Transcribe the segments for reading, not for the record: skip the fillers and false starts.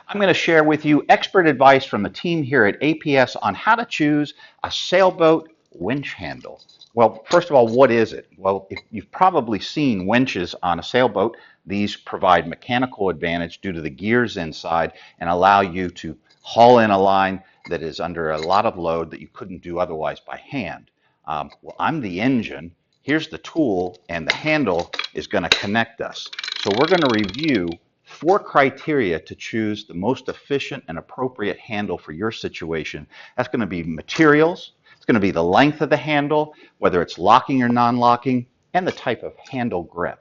I'm going to share with you expert advice from the team here at APS on how to choose a sailboat winch handle. Well, first of all, what is it? Well, if you've probably seen winches on a sailboat. These provide mechanical advantage due to the gears inside and allow you to haul in a line that is under a lot of load that you couldn't do otherwise by hand. Well, I'm the engine. Here's the tool, and the handle is going to connect us. So we're going to review 4 criteria to choose the most efficient and appropriate handle for your situation. That's going to be materials, it's going to be the length of the handle, whether it's locking or non-locking, and the type of handle grip.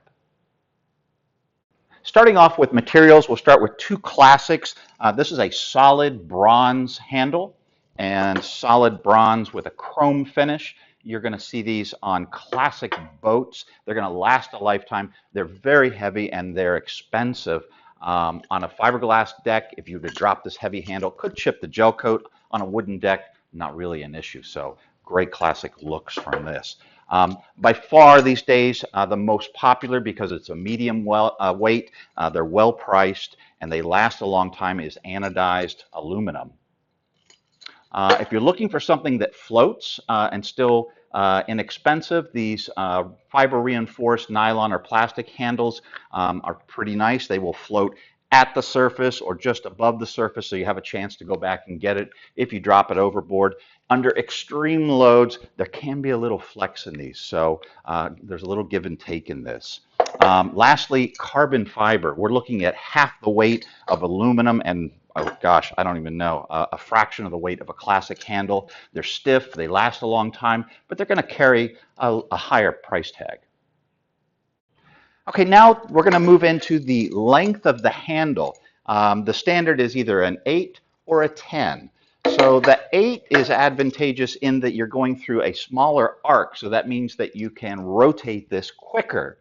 Starting off with materials, we'll start with 2 classics. This is a solid bronze handle and solid bronze with a chrome finish. You're going to see these on classic boats. They're going to last a lifetime. They're very heavy and they're expensive. On a fiberglass deck, if you were to drop this heavy handle, could chip the gel coat. On a wooden deck, not really an issue. So great classic looks from this. By far these days the most popular, because it's a medium weight, they're well priced, and they last a long time, is anodized aluminum. If you're looking for something that floats and still inexpensive, these fiber reinforced nylon or plastic handles are pretty nice. They will float at the surface or just above the surface, so you have a chance to go back and get it if you drop it overboard. Under extreme loads, there can be a little flex in these, so there's a little give and take in this. Lastly, carbon fiber. We're looking at half the weight of aluminum and, oh gosh, I don't even know, a fraction of the weight of a classic handle. They're stiff, they last a long time, but they're going to carry a higher price tag. Okay, now we're going to move into the length of the handle. The standard is either an 8 or a 10. So the 8 is advantageous in that you're going through a smaller arc, so that means that you can rotate this quicker,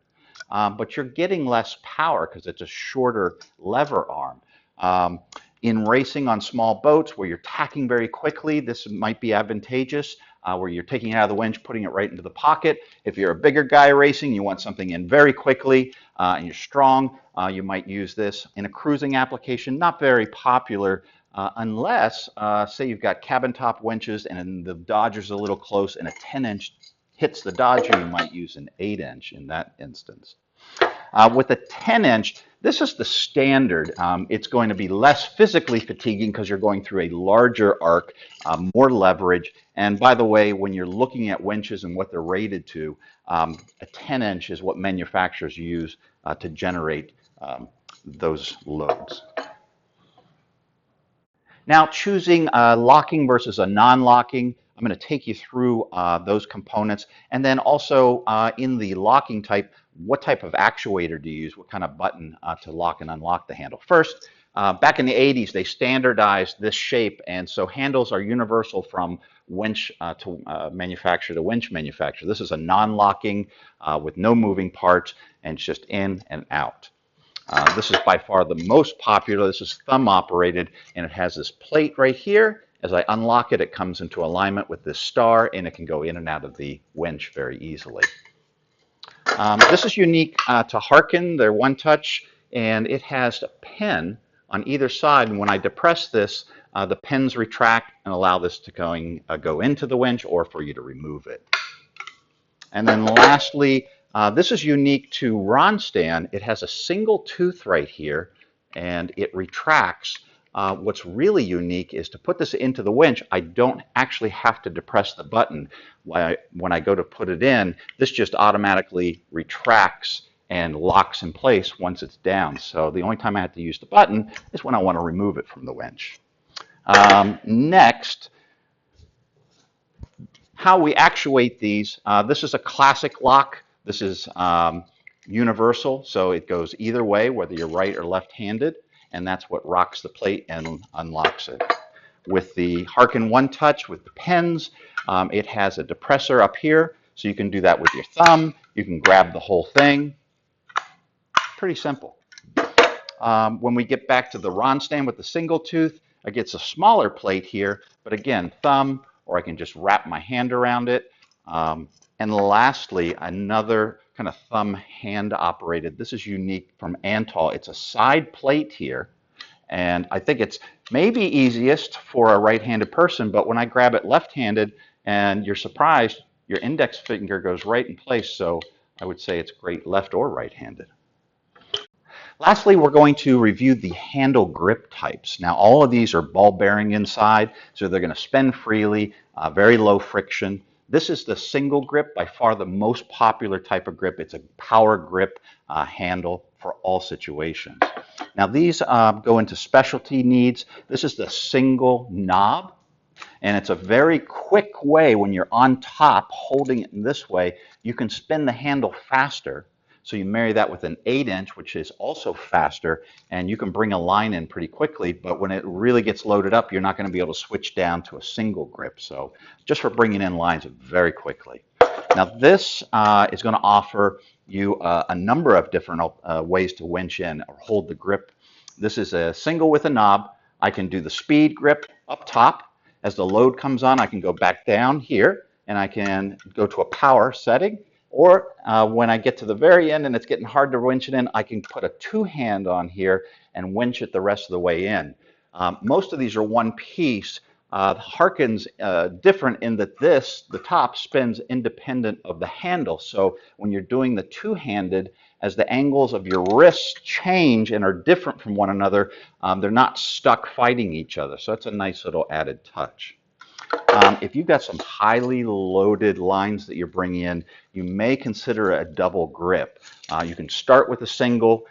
but you're getting less power because it's a shorter lever arm. In racing on small boats where you're tacking very quickly, this might be advantageous, where you're taking it out of the winch, putting it right into the pocket. If you're a bigger guy racing, you want something in very quickly, and you're strong, you might use this. In a cruising application, not very popular, unless, say you've got cabin top winches and the dodger's a little close and a 10-inch hits the dodger, you might use an 8-inch in that instance. With a 10-inch, this is the standard. It's going to be less physically fatiguing because you're going through a larger arc, more leverage. And by the way, when you're looking at winches and what they're rated to, a 10-inch is what manufacturers use to generate those loads. Now, choosing locking versus a non-locking, I'm going to take you through those components. And then also in the locking type, what type of actuator do you use? What kind of button to lock and unlock the handle? First, back in the 80s, they standardized this shape. And so handles are universal from winch to manufacturer to winch manufacturer. This is a non-locking with no moving parts, and it's just in and out. This is by far the most popular. This is thumb operated, and it has this plate right here. As I unlock it, it comes into alignment with this star, and it can go in and out of the winch very easily. This is unique to Harken. They're one touch, and it has a pin on either side. And when I depress this, the pins retract and allow this to go into the winch or for you to remove it. And then lastly, this is unique to Ronstan. It has a single tooth right here, and it retracts. What's really unique is to put this into the winch, I don't actually have to depress the button. When I go to put it in, this just automatically retracts and locks in place once it's down. So the only time I have to use the button is when I want to remove it from the winch. Next, how we actuate these. This is a classic lock. This is universal, so it goes either way, whether you're right or left-handed, and that's what rocks the plate and unlocks it. With the Harken One Touch, with the pins, it has a depressor up here, so you can do that with your thumb. You can grab the whole thing. Pretty simple. When we get back to the Ronstan with the single tooth, it gets a smaller plate here, but again, thumb, or I can just wrap my hand around it. And lastly, another kind of thumb hand operated. This is unique from Antol. It's a side plate here, And I think it's maybe easiest for a right-handed person, but when I grab it left-handed and you're surprised, your index finger goes right in place. So I would say it's great left or right-handed. Lastly, we're going to review the handle grip types. Now, all of these are ball bearing inside, so they're going to spin freely, very low friction. This is the single grip, by far the most popular type of grip. It's a power grip handle for all situations. Now, these go into specialty needs. This is the single knob, and it's a very quick way when you're on top holding it in this way, you can spin the handle faster. So you marry that with an 8-inch, which is also faster, and you can bring a line in pretty quickly, but when it really gets loaded up, you're not going to be able to switch down to a single grip. So just for bringing in lines very quickly. Now this is going to offer you a number of different ways to winch in or hold the grip. This is a single with a knob. I can do the speed grip up top. As the load comes on, I can go back down here and I can go to a power setting. Or when I get to the very end and it's getting hard to winch it in, I can put a two-hand on here and winch it the rest of the way in. Most of these are one piece. Harkin's different in that the top spins independent of the handle. So when you're doing the two-handed, as the angles of your wrists change and are different from one another, they're not stuck fighting each other. So that's a nice little added touch. If you've got some highly loaded lines that you're bringing in, you may consider a double grip. You can start with a single,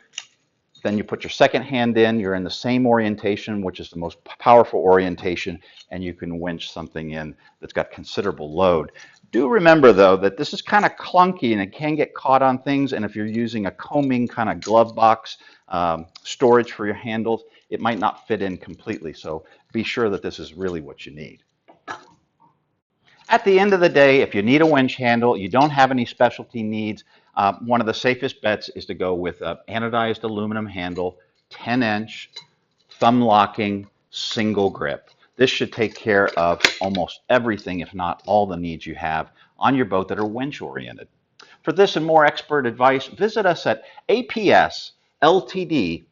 then you put your second hand in, you're in the same orientation, which is the most powerful orientation, and you can winch something in that's got considerable load. Do remember, though, that this is kind of clunky and it can get caught on things, and if you're using a combing kind of glove box storage for your handles, it might not fit in completely, so be sure that this is really what you need. At the end of the day, if you need a winch handle, you don't have any specialty needs, one of the safest bets is to go with an anodized aluminum handle, 10-inch, thumb locking, single grip. This should take care of almost everything, if not all the needs you have on your boat that are winch oriented. For this and more expert advice, visit us at apsltd.com.